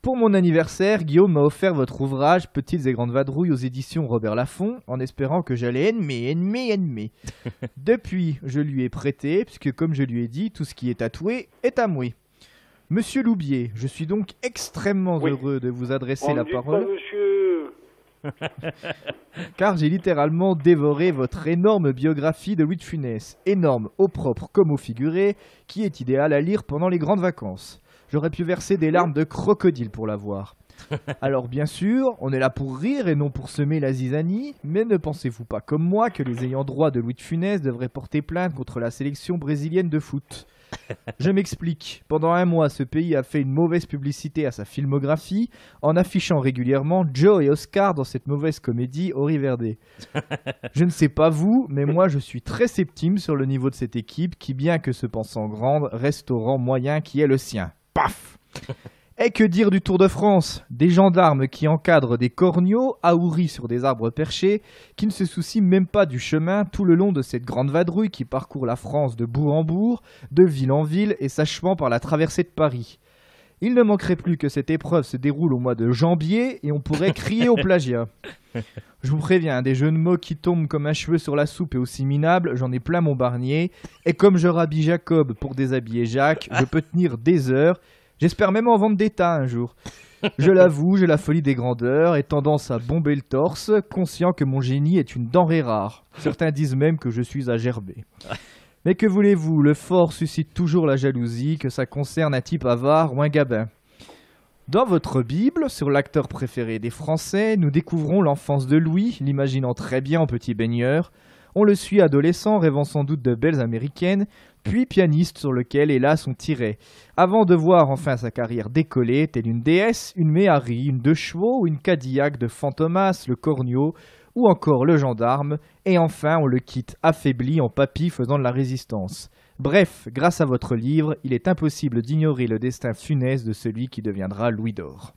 Pour mon anniversaire, Guillaume m'a offert votre ouvrage Petites et grandes vadrouilles aux éditions Robert Laffont, en espérant que j'allais aimer. Depuis, je lui ai prêté, puisque comme je lui ai dit, tout ce qui est tatoué est à moi. Monsieur Loubier, je suis donc extrêmement heureux de vous adresser la parole. Monsieur. Car j'ai littéralement dévoré votre énorme biographie de Louis de Funès, énorme au propre comme au figuré, qui est idéale à lire pendant les grandes vacances. J'aurais pu verser des larmes de crocodile pour la voir. Alors bien sûr, on est là pour rire et non pour semer la zizanie, mais ne pensez-vous pas comme moi que les ayants droit de Louis de Funès devraient porter plainte contre la sélection brésilienne de foot? Je m'explique. Pendant un mois, ce pays a fait une mauvaise publicité à sa filmographie en affichant régulièrement Joe et Oscar dans cette mauvaise comédie Ori Verde. Je ne sais pas vous, mais moi je suis très sceptique sur le niveau de cette équipe qui, bien que se pensant grande, reste au rang moyen qui est le sien. Paf! Et que dire du Tour de France? Des gendarmes qui encadrent des corneaux, ahouris sur des arbres perchés, qui ne se soucient même pas du chemin tout le long de cette grande vadrouille qui parcourt la France de bourg en bourg, de ville en ville et s'achevant par la traversée de Paris. Il ne manquerait plus que cette épreuve se déroule au mois de janvier et on pourrait crier au plagiat. Je vous préviens, des jeux de mots qui tombent comme un cheveu sur la soupe et aussi minables, j'en ai plein mon barnier. Et comme je rhabille Jacob pour déshabiller Jacques, je peux tenir des heures. J'espère même en vendre des tas un jour. Je l'avoue, j'ai la folie des grandeurs et tendance à bomber le torse, conscient que mon génie est une denrée rare. Certains disent même que je suis à gerber. Mais que voulez-vous, le fort suscite toujours la jalousie, que ça concerne un type avare ou un gabin. Dans votre Bible, sur l'acteur préféré des Français, nous découvrons l'enfance de Louis, l'imaginant très bien en petit baigneur. On le suit adolescent, rêvant sans doute de belles américaines, puis pianiste sur lequel, hélas, on tirait, avant de voir enfin sa carrière décoller, telle une déesse, une Méhari, une deux chevaux ou une Cadillac de Fantomas, le Cornio, ou encore le gendarme, et enfin on le quitte affaibli en papy faisant de la résistance. Bref, grâce à votre livre, il est impossible d'ignorer le destin funeste de celui qui deviendra Louis d'Or.